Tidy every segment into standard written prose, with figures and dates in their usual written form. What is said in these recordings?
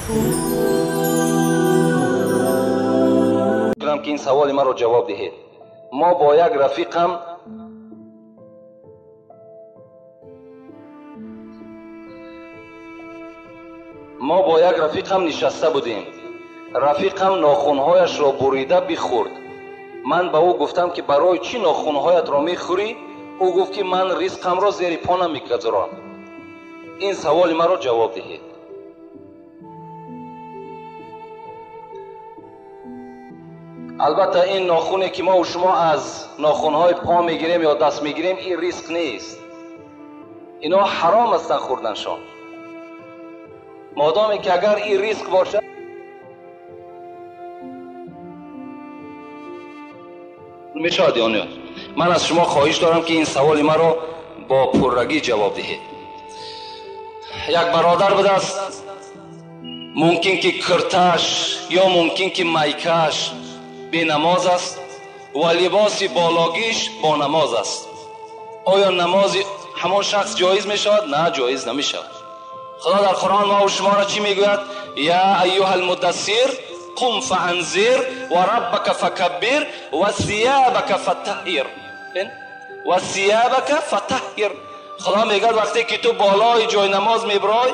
می‌خواهم که این سوال من رو جواب دهید. ما با یک رفیقم نشسته بودیم. رفیقم ناخن‌هایش را بریده بخورد. من به او گفتم که برای چی ناخن‌هایت را میخوری؟ او گفت که من رزقم را زیر پا نمیگذارم. این سوال من را جواب دهید. البته این ناخونی که ما و شما از ناخون‌های پا میگیریم یا دست میگیریم، این رزق نیست. اینا حرام است خوردنشان. مادامی که اگر این رزق باشد، میشود یا نه؟ من از شما خواهش دارم که این سوال مرا با پررگی جواب دهید. یک برادر بود است، ممکن که کرتش یا ممکن که میکش بی نماز است و لباس بالاگیش با نماز است. آیا نماز همان شخص جایز می شود؟ نه، جایز نمی شود. خدا در قرآن ما و شما را چی می گوید؟ یا ایها المدثر قم فانذر و ربک فکبر و ثیابک فطهر. و ثیابک فطهر. خدا میگه وقتی که تو بالای جای نماز میبرای،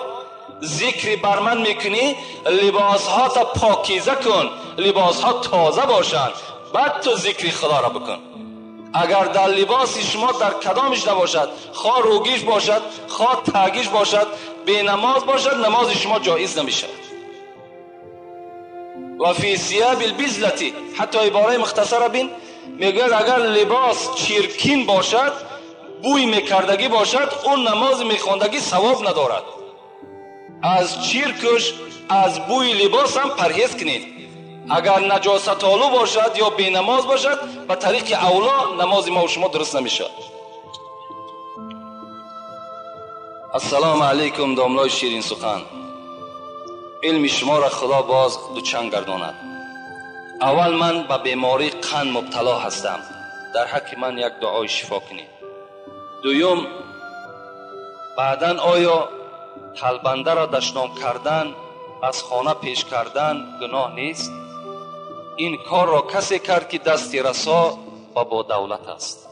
ذکر بر من میکنی، لباس ها تا پاکیزه کن، لباس ها تازه باشند، بعد تو ذکر خدا را بکن. اگر در لباس شما در کدامش نباشد، خواه روگیش باشد، خواه تاگیش باشد، بی نماز باشد، نماز شما جایز نمیشه. و فی ثیاب البذلتی، حتی عباره مختصر بین میگوید اگر لباس چیرکین باشد، بوی میکردگی باشد، اون نماز میخواندگی ثواب ندارد. از چیرکش، از بوی لباس هم پرهیز کنید. اگر نجاست آلو باشد یا بی نماز باشد، به طریق اولا نماز ما و شما درست نمیشه. السلام علیکم دامنای شیرین سخن. علم شما را خدا باز دوچند گرداند. اول من به بیماری قند مبتلا هستم، در حق من یک دعای شفا کنید. دویم، بعدن آیا تلبنده را دشنام کردن، از خانه پیش کردن گناه نیست؟ این کار را کسی کرد که دستی رسا و با دولت است.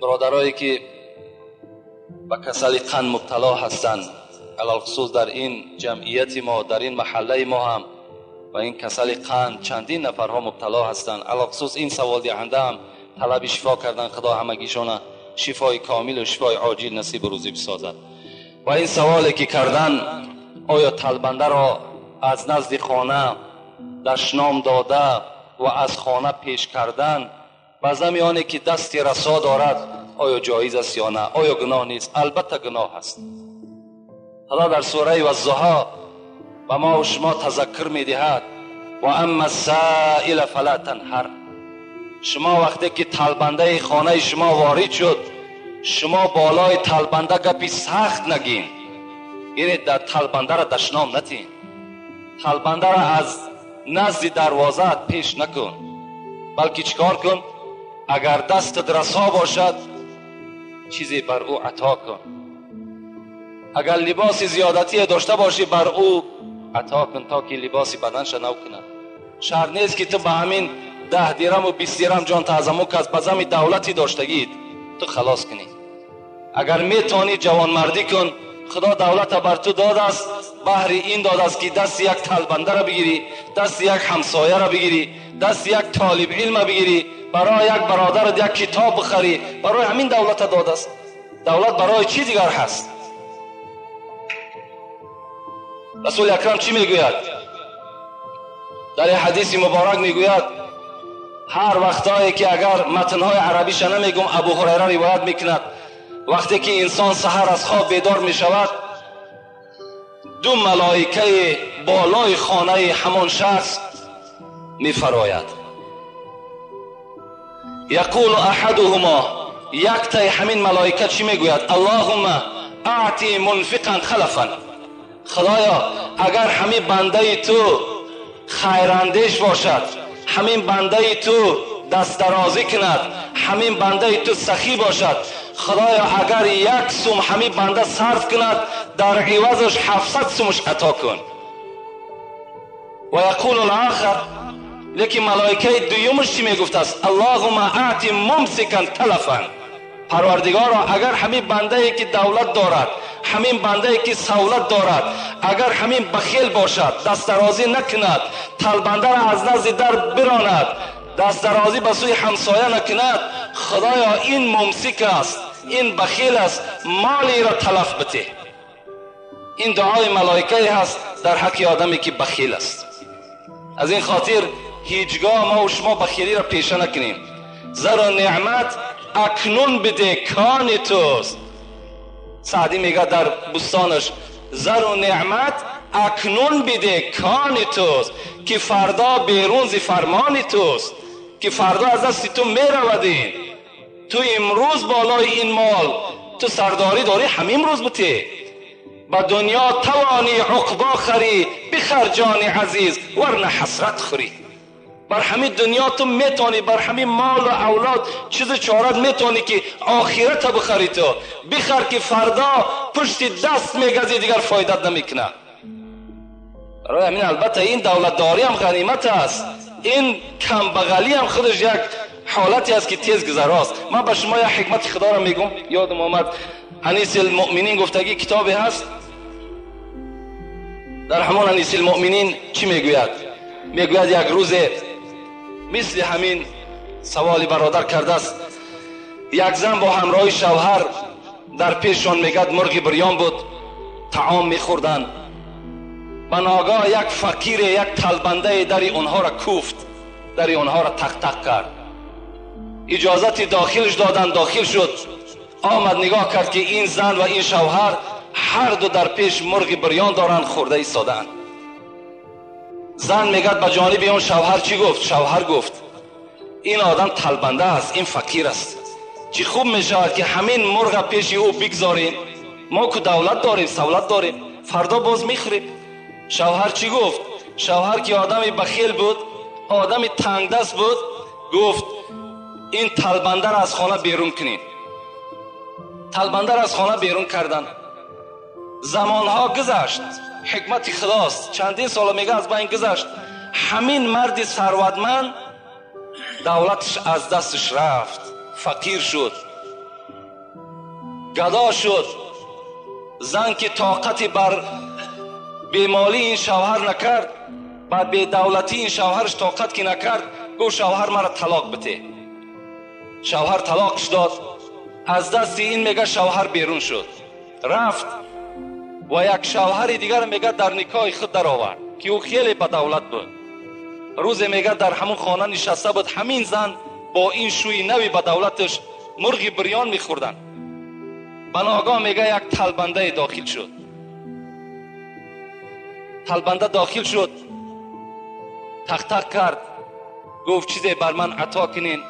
برادرایی که به کسل قند مبتلا هستند، علالخصوص در این جمعیت ما، در این محله ما هم و این کسل قند چندین نفرها مبتلا هستند. علالخصوص این سوال دهنده هم طلب شفا کردن، خدا همگیشان شفای کامل و شفای عاجل نصیب روزی بسازد. و این سوالی که کردن، آیا تلبنده را از نزد خانه دشنام داده و از خانه پیش کردن و زمیانی که دستی رسا دارد، آیا جایز است یا نه؟ آیا گناه نیست؟ البته گناه است. خدا در سوره والضحی و ما و شما تذکر می دهد و اما السائل فلا تنهر. شما وقتی که تلبنده خانه شما وارد شد، شما بالای تلبنده گپی سخت نگین، یعنی در تلبنده را دشنام نتین. تلبنده را از نزد دروازه پیش نکن، بلکه چیکار کن؟ اگر دست رسا باشد چیزی بر او عطا کن. اگر لباس زیادتی داشته باشی بر او عطا کن تا که لباس بدنش نو کند. شرط نیست که تو به همین 10 درم و 20 درم جان تعظمو که از بزم دولتی داشتگید تو خلاص کنی. اگر میتونی جوان مردی کن. خدا دولت بر تو داده است، بهر این داده است که دست یک تلبنده را بگیری، دست یک همسایه را بگیری، دست یک طالب علم بگیری، برای یک برادر یک کتاب بخری. برای همین دولت داده است. دولت برای چی دیگر هست؟ رسول اکرم چی میگوید؟ در حدیث مبارک میگوید هر وقتایی که اگر متنهای عربیش نمیگم، ابو هریره روایت میکند وقتی که انسان سحر از خواب بیدار می شود، 2 ملائکه بالای خانه همان شخص می فراید. یقول احدهما، یک تای همین ملائکه چی می گوید؟ اللهم اعطی منفقا خلفا. خدایا اگر همین بنده تو خیراندیش باشد، همین بنده تو دست درازی کند، همین بنده تو سخی باشد، خدایا اگر 1 سوم همین بنده صرف کند در عوضش 700 سومش عطا کن. و یقول الاخر، لیکن ملائکه دویمش چی میگفت است؟ اللهم اعطی ممسکا تلفا. پروردگارا اگر همین بنده ای که دولت دارد، همین بنده ای که سهولت دارد، اگر همین بخیل باشد، دست درازی نکند، تلبنده را از نزد در براند، دست درازی به سوی همسایه نکند، خدایا این ممسک است، این بخیل است، مالی را تلف بده. این دعای ملائکه هست در حق آدمی که بخیل است. از این خاطر هیچگاه ما و شما بخیلی را پیشه نکنیم. زر و نعمت اکنون بده کان توست. سعدی میگه در بستانش زر و نعمت اکنون بده کان توست، که فردا بیرون ز فرمان توست، که فردا از دست تو میرودین. تو امروز بالای این مال تو سرداری داری، همین روز بته. با دنیا توانی عقبا خری، بخر جان عزیز ورنه حسرت خوری. بر همین دنیا تو میتونی، بر همین مال و اولاد چیز چارت میتونی که آخرت بخری. تو بخر که فردا پشت دست میگزی دیگر فایدت نمیکنه. برای همین البته این دولتداری هم غنیمت است، این کم بغلی هم خودش یک حالتی است که تیز گذراست. من به شما یک حکمت خدا را میگم، یادم آمد. انیس المؤمنین گفتگی کتابی هست. در همان انیس المؤمنین چی میگوید؟ میگوید یک روز مثل همین سوالی برادر کرده است. یک زن با همراه شوهر در پیششان میگد مرغ بریان بود، طعام میخوردن. به ناگاه یک فقیر، یک طلبنده در اونها را کوفت، در اونها را تق تق کرد. اجازت داخلش دادن، داخل شد، آمد نگاه کرد که این زن و این شوهر هر دو در پیش مرغ بریان دارن، خورده ایستادن. زن میگد به جانب اون شوهر چی گفت؟ شوهر گفت این آدم طلبنده است، این فقیر است، چی خوب میشود که همین مرغ پیش او بگذاریم، ما که دولت داریم، سهولت داریم، فردا باز میخوریم. شوهر چی گفت؟ شوهر که آدمی بخیل بود، آدمی تنگ دست بود، گفت این طلبنده را از خانه بیرون کنین. طلبنده را از خانه بیرون کردن. زمانها گذشت، حکمت خداست، چندین سال میگه از بین گذشت. همین مرد ثروتمند دولتش از دستش رفت، فقیر شد، گدا شد. زن که طاقتی بر بیمالی این شوهر نکرد، بر بی دولتی این شوهرش طاقت که نکرد، گفت شوهر مرا طلاق بده. شوهر طلاقش داد. از دست این میگه شوهر بیرون شد، رفت و یک شوهر دیگر میگه در نکاح خود در آورد که او خیلی با دولت بود. روز میگه در همون خانه نشسته بود، همین زن با این شوی نوی با دولتش مرغ بریان میخوردن. بناگاه میگه یک طلبنده داخل شد. طلبنده داخل شد، تق تق کرد، گفت چیزی بر من عطا کنین.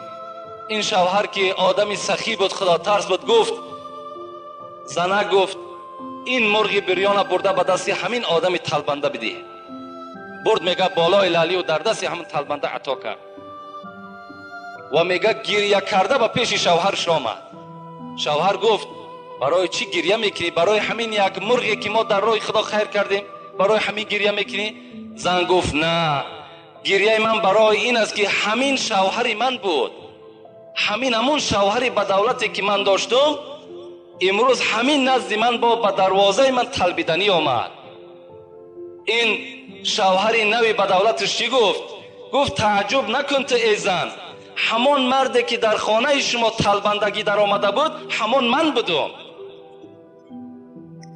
این شوهر که آدمی سخی بود، خدا ترس بود، گفت زنه گفت این مرغ بریان برده به دست همین آدم طلبنده بده. برد میگه بالای لالی و در دست همین طلبنده عطا کرد و میگه گریه کرده به پیش شوهرش آمد. شوهر گفت برای چی گریه میکنی؟ برای همین یک مرغی که ما در راه خدا خیر کردیم، برای همین گریه میکنی؟ زن گفت نه، گریه من برای این است که همین شوهر من بود، همون شوهری با دولتی که من داشتم امروز همین نزد من با به دروازه من طلبیدنی آمد. این شوهر نوی با دولتش چی گفت؟ گفت تعجب نکن تو ای زن، همون مردی که در خانه شما طلبندگی در آمده بود همون من بودم،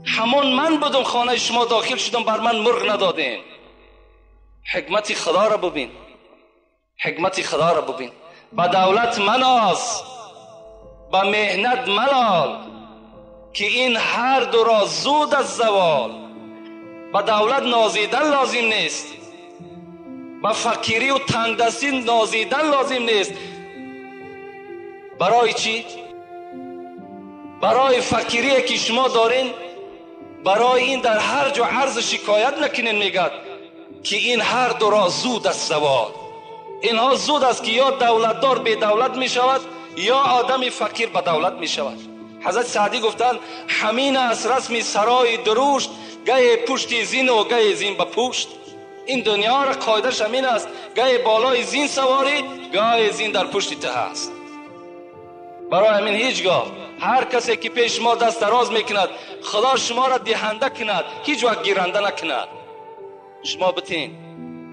همون من بودم، خانه شما داخل شدم، بر من مرغ ندادین. حکمت خدا را ببین، حکمت خدا را ببین. با دولت مناز، با مهنت ملال، که این هر دو را زود از زوال. با دولت نازیدن لازم نیست، با فقیری و تنگدستی نازیدن لازم نیست. برای چی؟ برای فقیری که شما دارین، برای این در هر جا عرض شکایت نکنین. میگد که این هر دو را زود از زوال. اینها زود است که یا دولتدار به دولت می شود یا آدم فقیر به دولت می شود. حضرت سعدی گفتند همین است رسم سرای درشت، گه پشت زین و گه زین به پشت. این دنیا را قاعدش همین است، گه بالای زین سواری، گه زین در پشت ته است. برای همین هیچگاه هر کسی که پیش ما دست دراز میکند خدا شما را دهنده کند، هیچ وقت گیرنده نکند. شما بتین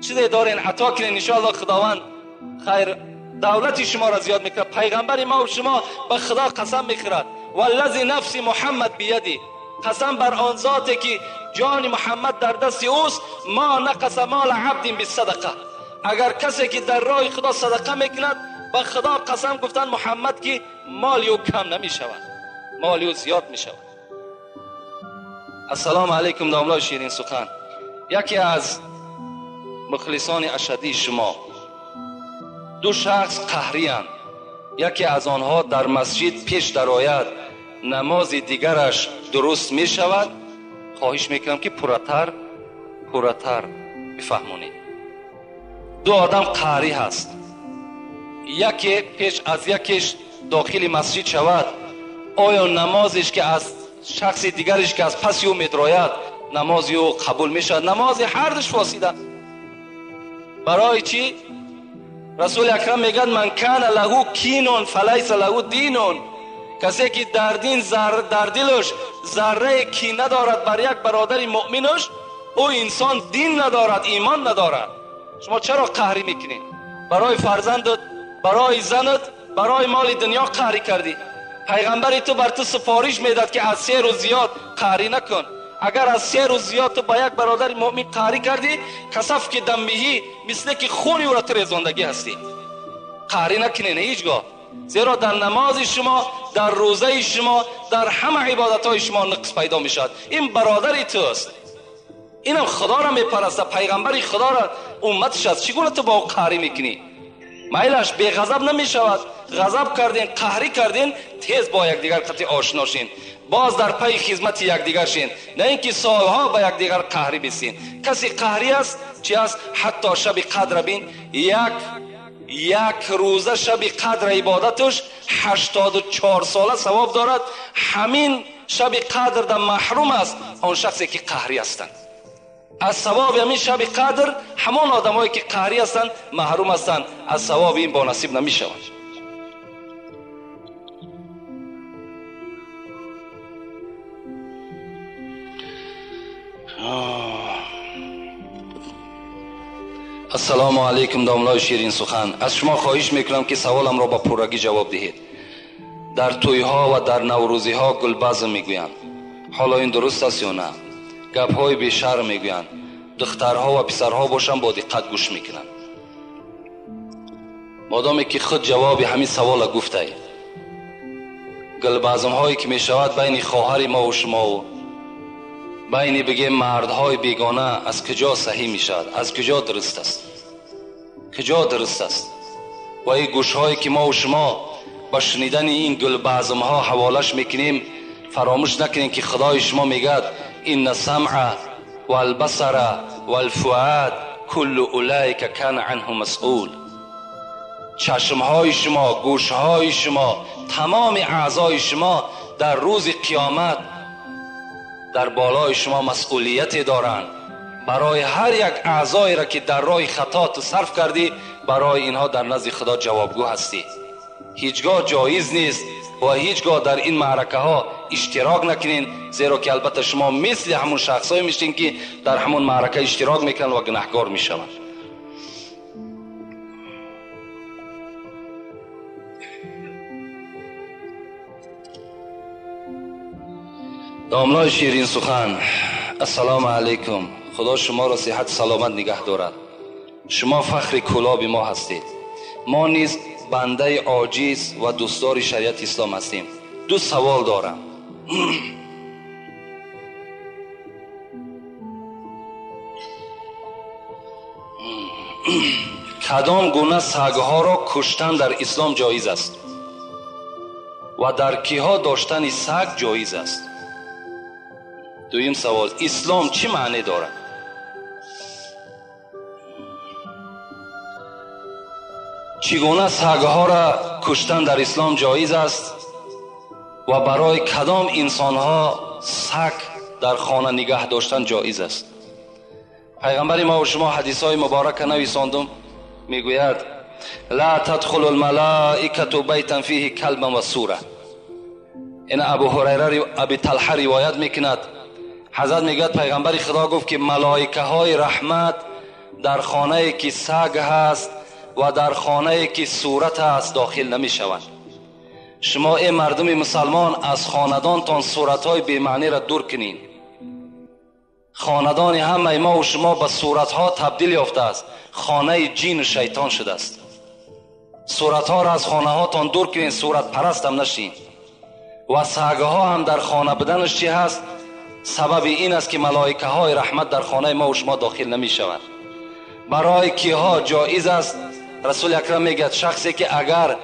چیزی دارین عطا کنین، انشاءالله خداوند خیر دولت شما را زیاد میکنه. پیغمبر ما و شما به خدا قسم میخورد والذی نفس محمد بیدی، قسم بر آن ذاتی که جان محمد در دست اوست، ما نقص مال عبد بالصدقه. اگر کسی که در راه خدا صدقه میکند به خدا قسم گفتن محمد که مال او کم نمی شود، مال او زیاد می شود. السلام علیکم داملای شیرین سخن. یکی از مخلصان اشدی شما، دو شخص قهری اند. یکی از آنها در مسجد پیش در آید، نماز دیگرش درست می شود. خواهش میکنم که پورتر بفهمونید. دو آدم قهری هست، یکی پیش از یکیش داخل مسجد شود، آیا نمازش که از شخص دیگرش که از پس او میدراید نماز او قبول میشود؟ نماز هر دوش فاسد است. برای چی؟ رسول اکرم میگن من کان له کینون فلیس له دینون. کسی که در دین در دلش ذره کینه دارد بر یک برادر مؤمنش، او انسان دین ندارد، ایمان ندارد. شما چرا قهری میکنید؟ برای فرزندت، برای زنت، برای مال دنیا قهری کردی. پیغمبر تو بر تو سفارش میداد که از 3 روز زیاد قهری نکن. اگر از 3 روز زیاد تو با یک برادر مؤمن قهری کردی، کسف که دمیهی مثل که خون او را تریزاندگی هستی. قهری نکنین هیچگاه، زیرا در نماز شما، در روزه شما، در همه عبادت های شما نقص پیدا می شود. این برادر توست، اینم خدا را میپرسته، پیغمبر خدا را امتش است. چگونه تو با او قهری میکنی؟ میلش بی غضب نمی شود. غضب کردین، قهری کردین، تیز با یکدیگر قطعی آشنا شین، باز در پی خدمت یکدیگر شین، نه اینکه سالها با یکدیگر قهری بسین. کسی قهری است چی است؟ حتی شب قدر بین، یک روزه شب قدر عبادتش 84 ساله ثواب دارد. همین شب قدر در محروم است آن شخصی که قهری هستند از ثواب همین شب قدر. همان آدمایی که قهری هستند محروم هستند از ثواب این با نصیب نمی شوند. السلام علیکم داملای شیرین سخن. از شما خواهش میکنم که سوالم را با پورگی جواب دهید. در توی ها و در نوروزی ها گلبزم میگویند، حالا این درست است یا نه؟ گپ های بی شرم میگویند. دخترها و پسرها باشن با دقت گوش میکنن. مادامی که خود جواب همین سوال گفته، گلبزم هایی که میشود بین خواهر ما و شما و بین بگیم مردهای بیگانه از کجا صحیح میشود؟ از کجا درست است؟ کجا درست است؟ و این گوش هایی که ما و شما با شنیدن این گلبزم ها حوالش میکنیم، فراموش نکنیم که خدای شما میگد این السمع والبصر والفؤاد کل اولئک کان عنه مسئول. چشم های شما، گوش های شما، تمام اعضای شما در روز قیامت در بالای شما مسئولیتی دارند. برای هر یک اعضایی را که در راه خطا تو صرف کردی، برای اینها در نزد خدا جوابگو هستی. هیچگاه جایز نیست و هیچگاه در این معرکه ها اشتراک نکنین، زیرا که البته شما مثل همون شخصایی میشین که در همون معرکه اشتراک میکنن و گناهکار میشوند. داملای شیرین سخن، السلام علیکم. خدا شما را صحت سلامت نگه دارد. شما فخر کلاب ما هستید. ما نیز بنده عاجز و دوستدار شریعت اسلام هستیم. دو سوال دارم. کدام گونه سگها را کشتن در اسلام جایز است و در کیها داشتن سگ جایز است؟ دویم سوال، اسلام چی معنی دارد؟ چگونه سگها را کشتن در اسلام جایز است و برای کدام انسان ها سگ در خانه نگه داشتن جایز است؟ پیغمبر ما و شما حدیث های مبارک نویساندم، میگوید لا تدخل الملائکه بیتا فیه کلب و سوره. این ابو هریره ابی طلحه روایت میکند، حضرت میگوید پیغمبر خدا گفت که ملائکه های رحمت در خانه که سگ هست و در خانه که صورت هست داخل نمی شوند. شما ای مردم مسلمان از خاندانتان صورت های بی‌معنی را دور کنین. خاندان همه ما و شما به صورت ها تبدیل یافته است، خانه جین و شیطان شده است. صورت ها را از خانه هاتان دور کنین، صورت پرست هم نشین. و سگ ها هم در خانه بدنش چی هست؟ سبب این است که ملائکه های رحمت در خانه ما و شما داخل نمی شوند. برای کیها جایز است؟ رسول اکرم میگه شخصی که اگر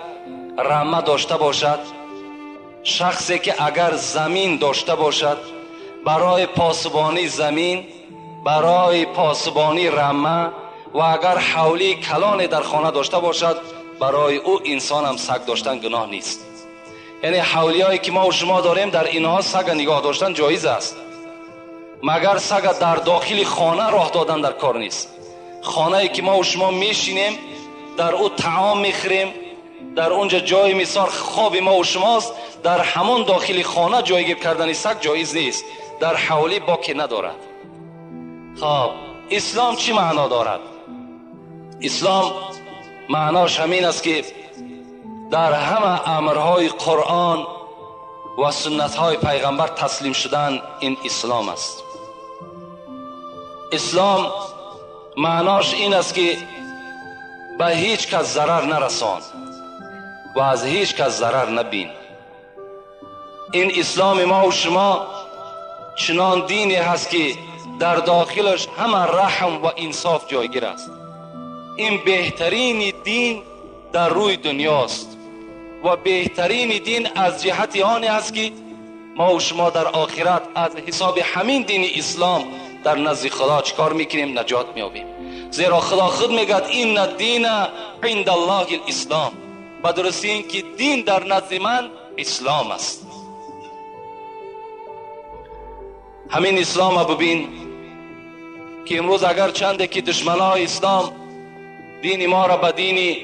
رمه داشته باشد، شخصی که اگر زمین داشته باشد، برای پاسبانی زمین، برای پاسبانی رمه و اگر حولی کلانی در خانه داشته باشد، برای او انسان هم سگ داشتن گناه نیست. یعنی حولی هایی که ما و شما داریم در اینها سگ نگاه داشتن جایز است، مگر سگ در داخل خانه راه دادن در کار نیست. خانه‌ای که ما و شما میشینیم در او طعام میخوریم، در اونجا جای میسار خواب ما و شماست، در همون داخل خانه جایگیر کردن سگ جایز نیست، در حولی باکی ندارد. خب اسلام چی معنا دارد؟ اسلام معناش همین است که در همه امرهای قرآن و سنتهای پیغمبر تسلیم شدن این اسلام است. اسلام معناش این است که به هیچ کس ضرر نرسان و از هیچ کس ضرر نبین. این اسلام ما و شما چنان دینی هست که در داخلش همه رحم و انصاف جایگیر است. این بهترین دین در روی دنیاست و بهترین دین از جهت آنی است که ما و شما در آخرت از حساب همین دین اسلام در نزد خدا چکار میکنیم؟ نجات میابیم. زیرا خدا خود میگه این الدین عند الله الاسلام، به درستی این که دین در نزد من اسلام است. همین اسلام ببین که امروز اگر چنده که دشمنان اسلام دین ما را به دین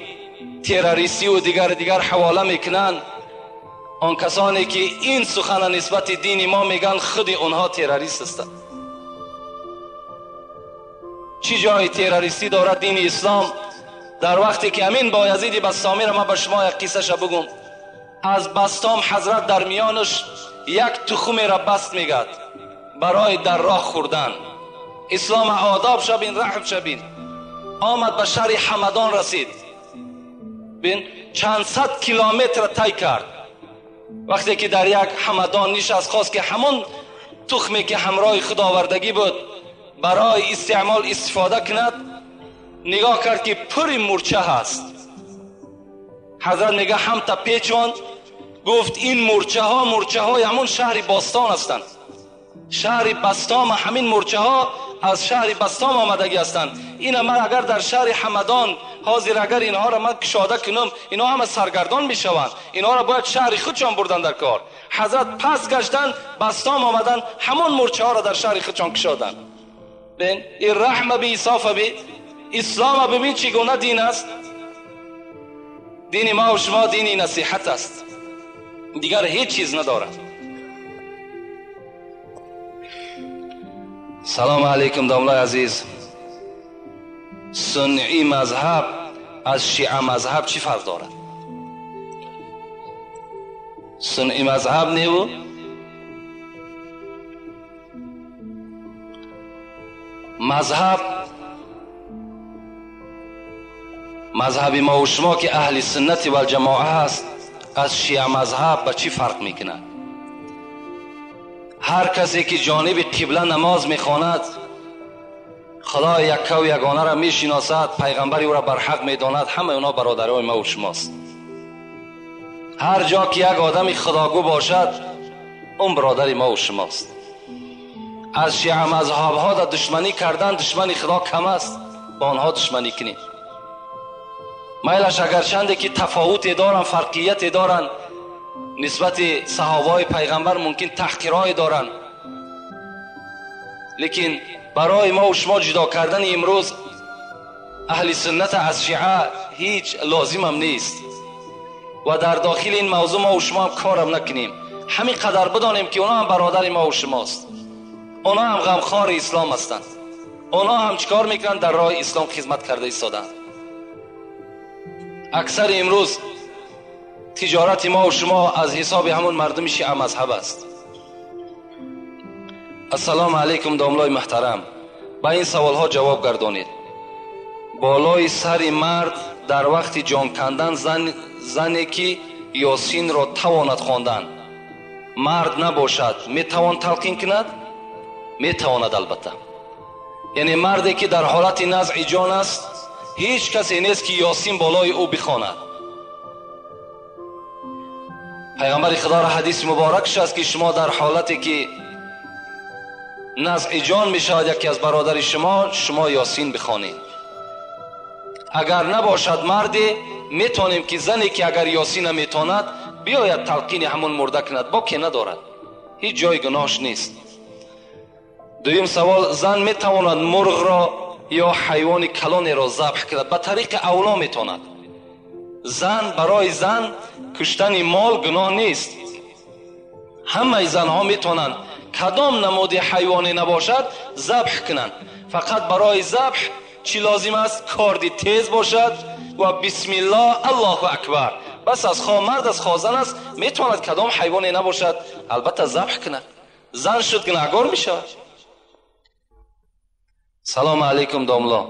تروریستی و دیگر حواله میکنن، آن کسانی که این سخن نسبت دین ما میگن خود اونها تروریست هستند. چی جای تروریستی دارد دین اسلام؟ در وقتی که همین بایزید بسطامی را من به شما یک قصه شا بگم. از بسطام حضرت در میانش یک تخم را بست میگد برای در راه خوردن. اسلام آداب شبین، رحم شبین. آمد به شهر حمدان رسید، بین چند صد کیلومتر طی کرد. وقتی که در یک حمدان نشست خواست که همون تخمی که همراه خداوردگی بود برای استعمال استفاده کند، نگاه کرد که پر مورچه هست. حضرت میگه هم تا پیچوند، گفت این مورچه های همون شهر باستان هستند. شهر بستام همین مورچه ها از شهر بستام آمدگی هستند. این من اگر در شهر حمدان حاضر اگر اینها را من کشاده کنم، اینها همه سرگردان میشوند. اینها را باید شهر خودشان بردن در کار. حضرت پس گشتن بستام آمدن، همون مورچه ها را در شهر خودشان کشادن. ببین این رحم بی انصاف بی اسلام ببین چگونه دین است. دین ما و شما دین نصیحت است، دیگر هیچ چیز ندارد. سلام علیکم داملای عزیز. سنی مذهب از شیعه مذهب چی فرق دارد؟ سنی مذهب نیو مذهب ما و شما که اهل سنت و الجماعه هست از شیعه مذهب به چی فرق میکنه؟ هر کسی که جانب قبله نماز میخواند خدا یکه و یگانه را میشناسد، پیغمبر او را بر حق میداند، همه اونا برادرای ما و شماست. هر جا که یک آدم خداگو باشد اون برادر ما و شماست. از شیعه مذهب ها در دشمنی کردن، دشمنی خدا کم است، با آنها دشمنی کنیم. میلش اگر چنده که تفاوتی دارن، فرقیتی دارن، نسبت صحابه پیغمبر ممکن تحقیرای دارن، لیکن برای ما و شما جدا کردن امروز اهل سنت از شیعه هیچ لازم هم نیست و در داخل این موضوع ما و شما هم کارم نکنیم. همین قدر بدانیم که اونا هم برادر ما و شماست، اونا هم غمخوار اسلام هستند، اونا هم چیکار میکنن؟ در راه اسلام خدمت کرده ایستادند. اکثر امروز تجارت ما و شما از حساب همون مردم شیعه مذهب است. السلام علیکم داملای محترم، با این سوال ها جواب گردانید. بالای سر مرد در وقت جان کندن زنی که یاسین را تواند خواندن مرد نباشد میتوان تلقین کند؟ میتواند البته. یعنی مردی که در حالت نزع جان است هیچ کسی نیست که یاسین بالای او بخواند. پیغمبر خدا را حدیث مبارکش است که شما در حالتی که نزع جان میشود یکی از برادر شما یاسین بخوانید. اگر نباشد مردی میتونیم که زنی که اگر یاسین میتواند بیاید تلقین همون مرده کند، با که ندارد، هیچ جای گناهش نیست. دویم سوال، زن میتواند مرغ را یا حیوان کلانی را ذبح کند؟ به طریق اولا میتواند. زن برای زن کشتن مال گناه نیست. همه زنها میتونند کدام نماد حیوانی نباشد ذبح کنند. فقط برای ذبح چی لازم است؟ کاردی تیز باشد و بسم الله الله اکبر. بس از خواه مرد از خواه زن است میتواند کدام حیوانی نباشد البته ذبح کند. زن شد گناهکار میشود. سلام علیکم داملا،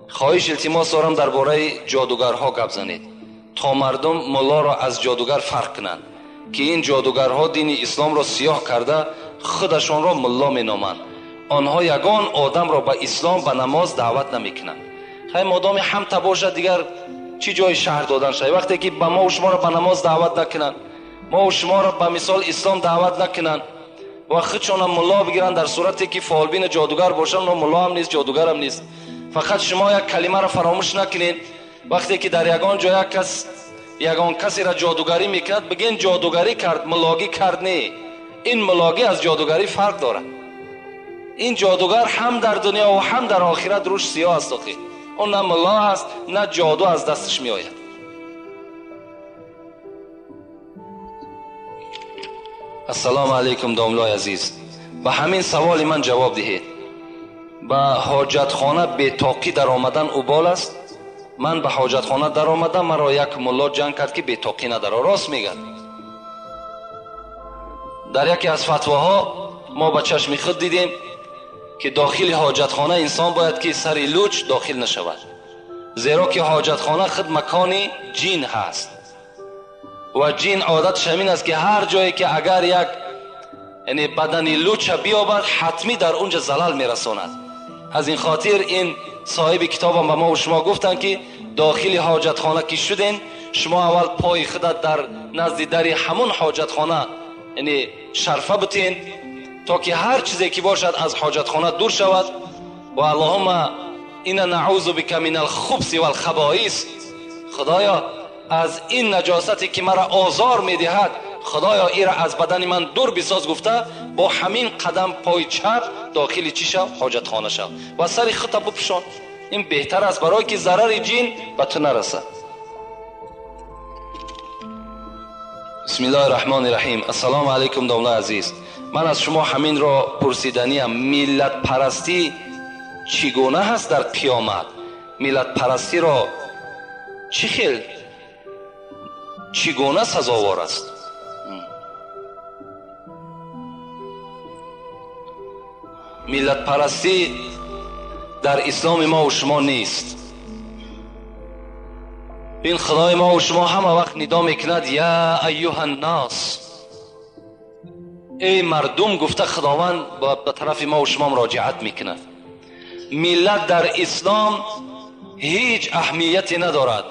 خواهش التماس دارم درباره جادوگرها گپ زنید تا مردم ملا را از جادوگر فرق کنند که این جادوگرها دین اسلام را سیاه کرده خودشان را ملا مینامند. آنها یگان آدم را به اسلام به نماز دعوت نمیکنند. خیلی مادام همتا باشد دیگر چی جای شهر دادن شد؟ وقتی که به ما و شما را به نماز دعوت نکنند، ما و شما را به مثال اسلام دعوت نکنند و خودشان هم ملا بگیرند، در صورتی که فالبین جادوگر باشند و ملا هم نیست جادوگر هم نیست. فقط شما یک کلمه را فراموش نکنید. وقتی که در یگان جای یگان کسی را جادوگری میکند بگین جادوگری کرد ملاگی کرد. نه، این ملاگی از جادوگری فرق دارد. این جادوگر هم در دنیا و هم در آخرت روش سیاه است. اون نه ملا است نه جادو از دستش می آید. السلام علیکم داملای عزیز، به همین سوال من جواب دهید. به حاجتخانه بی‌طاقی در آمدن اوبال است؟ من به حاجتخانه در آمدم، مرا یک ملا جنگ کرد که بی‌طاقی نداره. راست میگن. در یکی از فتواها ما به چشم خود دیدیم که داخل حاجتخانه انسان باید که سر لوچ داخل نشود، زیرا که حاجتخانه خود مکان جین هست و جین عادت شمین است که هر جایی که اگر یک یعنی بدن لوچ بیابد حتمی در اونجا زلال میرساند. از این خاطر این صاحب کتاب هم به ما و شما گفتن که داخل حاجتخانه که شدین شما اول پای خودت در نزد در همون حاجتخانه یعنی شرفه بتین تا که هر چیزی که باشد از حاجتخانه دور شود. و اللهم اینا نعوذ بک من الخبث والخبائث. خدایا از این نجاستی که مرا آزار میدهد خدایا این را از بدن من دور بساز گفته با همین قدم پای چپ داخل چی شو؟ حاجتخانه شو و سر خطا بپوشان. این بهتر است برای که ضرر جین به تو نرسه. بسم الله الرحمن الرحیم. السلام علیکم داملا عزیز، من از شما همین را پرسیدنیم. ملت پرستی چگونه هست در قیامت؟ ملت پرستی را چگونه سزاوار است؟ ملت پرستی در اسلام ما و شما نیست. این خدای ما و شما همه وقت ندا میکند یا ایها الناس، ای مردم گفته خداوند به طرف ما و شما مراجعت میکند. ملت در اسلام هیچ اهمیتی ندارد.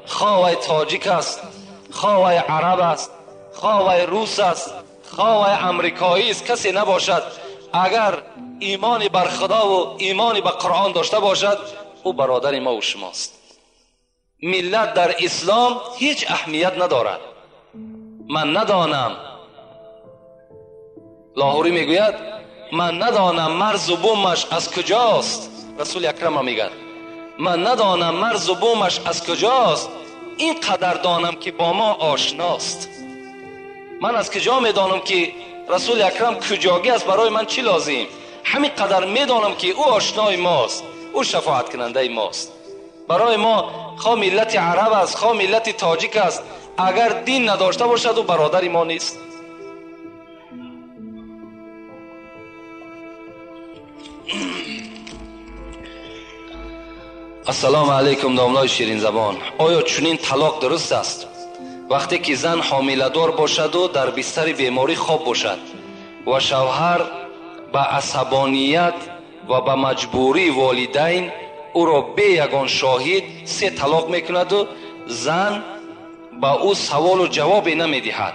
خواه تاجیک است، خواه عرب است، خواه روس است، خواه امریکایی است، کسی نباشد اگر ایمانی بر خدا و ایمانی به قرآن داشته باشد او برادر ما و شماست. ملت در اسلام هیچ اهمیت ندارد. من ندانم. لاهوری میگوید من ندانم مرز و بومش از کجاست. رسول اکرم را میگه من ندانم مرز و بومش از کجاست، این قدر دانم که با ما آشناست. من از کجا میدانم که رسول اکرم کجاگی است، برای من چی لازم؟ همین قدر میدانم که او آشنای ماست، او شفاعت کننده ماست. برای ما خواه ملت عرب است، خواه ملت تاجیک است، اگر دین نداشته باشد او برادر ما نیست. السلام علیکم داملای شیرین زبان. آیا چنین طلاق درست است؟ وقتی که زن حامله‌دار باشد و در بستر بیماری خواب باشد و شوهر با عصبانیت و با مجبوری والدین او را به یگان شاهد 3 طلاق میکند و زن با او سوال و جوابی نمیدهد،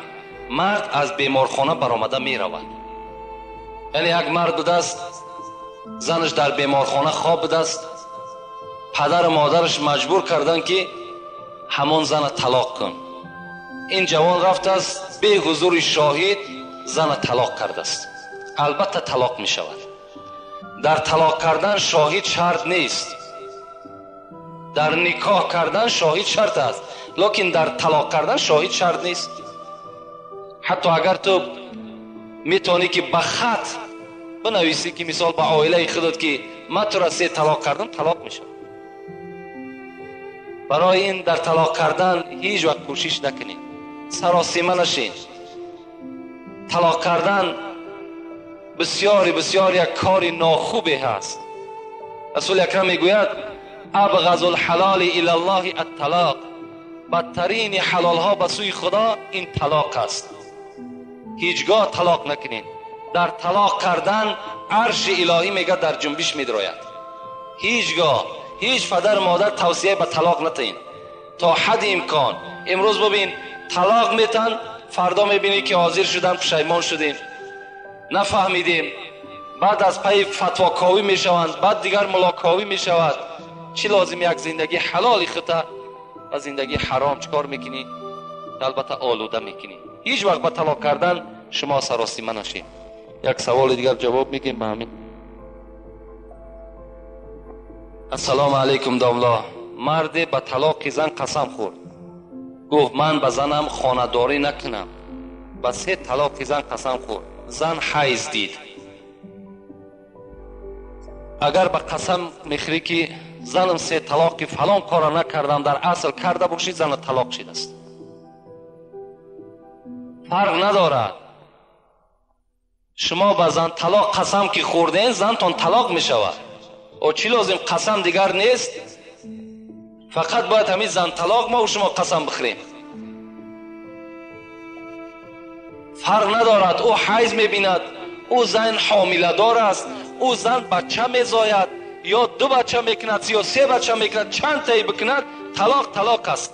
مرد از بیمارخانه برآمده میرود. یعنی یک مرد بوده است زنش در بیمارخانه خواب بوده است، پدر و مادرش مجبور کردن که همان زن طلاق کن. این جوان رفته است به حضور شاهد زن طلاق کرده است. البته طلاق می شود. در طلاق کردن شاهد شرط نیست، در نکاح کردن شاهد شرط است، لیکن در طلاق کردن شاهد شرط نیست. حتی اگر تو میتونی که به خط بنویسی که مثال به عائله خودت که من تو را 3 طلاق کردم، طلاق می شود. برای این در طلاق کردن هیچ وقت کوشش نکنید، سراسیمه نشین. طلاق کردن بسیار بسیار یک کار ناخوبی هست. رسول اکرم میگوید ابغض الحلال الی الله الطلاق، بدترین حلال ها به سوی خدا این طلاق است. هیچگاه طلاق نکنین. در طلاق کردن عرش الهی میگه در جنبش میدراید. هیچگاه هیچ پدر مادر توصیه به طلاق نتین تا حد امکان. امروز ببین طلاق میتن، فردا میبینی که حاضر شدن پشیمان شدیم نفهمیدیم، بعد از پای فتواکاوی میشوند، بعد دیگر ملاکاوی میشود. چی لازم یک زندگی حلال خطا و زندگی حرام چکار میکنی؟ البته آلوده میکنی. هیچ وقت به طلاق کردن شما سراسیمه نشین. یک سوال دیگر جواب میگیم به همین. السلام علیکم داملا. مرد به طلاق زن قسم خورد، گفت من به زنم خانه‌داری نکنم. به 3 طلاق زن قسم خورد. زن حیض دید. اگر به قسم میخوری که زنم 3 طلاق فلان کار نکردم، در اصل کرده باشی، زن طلاق شده است. فرق ندارد. شما به زن طلاق قسم که خوردین، زنتون طلاق میشود. او چی لازم؟ قسم دیگر نیست، فقط باید همین زن طلاق ما و شما قسم بخوریم. فرق ندارد. او حیض میبیند، او زن حامله دار است، او زن بچه میزاید، یا 2 بچه میکند یا 3 بچه میکند، چند تایی بکند، طلاق طلاق است.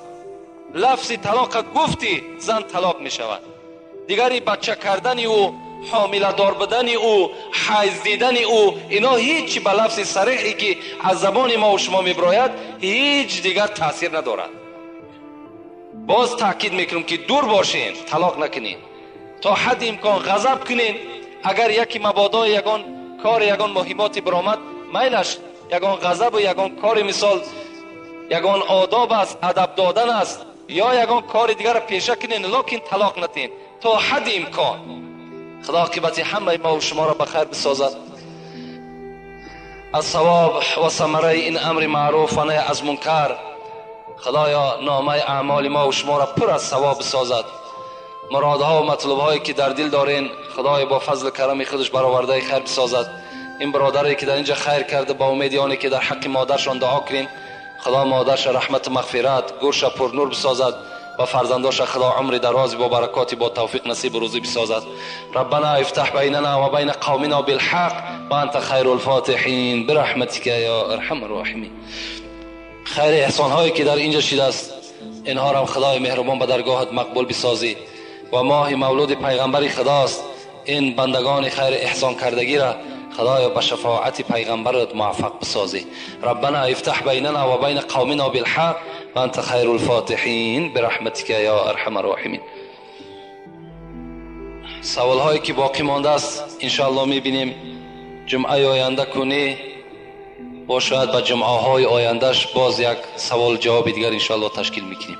لفظ طلاق گفتی زن طلاق میشود. دیگری بچه کردن او، حامله دار بدن او، حیض دیدن او، اینا هیچ به لفظ صریحی که از زبان ما و شما میبراید هیچ دیگر تاثیر ندارد. باز تاکید میکنم که دور باشین، طلاق نکنین. تا حد امکان غضب کنین. اگر یکی مبادا یگان کار یگان مهماتی برآمد، میلش یگان غضب و یگان کار مثال یگان آداب است، ادب دادن است، یا یگان کار دیگر پیشه کنین، لکن طلاق نتین تا حد امکان. خدا عاقبت همه ما و شما را بخیر بسازد. از ثواب و ثمره این امر معروف و نهی از منکر خدایا نامه اعمال ما و شما را پر از ثواب بسازد. مرادها و مطلوبهایی که در دل دارین خدای با فضل کرم خودش برآورده خیر بسازد. این برادری که در اینجا خیر کرده با امید آنی که در حق مادرشان دعا کنیم، خدا مادرش رحمت مغفرت گوش پر نور بسازد و فرزنداش خدا عمر دراز با برکاتی با توفیق نصیب روزی بسازد. ربنا افتح بیننا و بین قومنا بالحق و انت خیر الفاتحین برحمتک یا ارحم الراحمین. خیر احسان هایی که در اینجا شده است اینها را خدای مهربان به درگاهت مقبول بسازی و ماه مولود پیغمبر خداست. این بندگان خیر احسان کردگی را خدایا به شفاعت پیغمبرت موفق بسازی. ربنا افتح بیننا و بین قومنا بالحق و انت خیر الفاتحین برحمتک یا ارحم الراحمین. سوال هایی که باقی مانده است انشاءالله میبینیم جمعه آینده کنی با شاید به جمعه های آیندهش باز یک سوال جواب دیگر انشاءالله تشکیل میکنیم.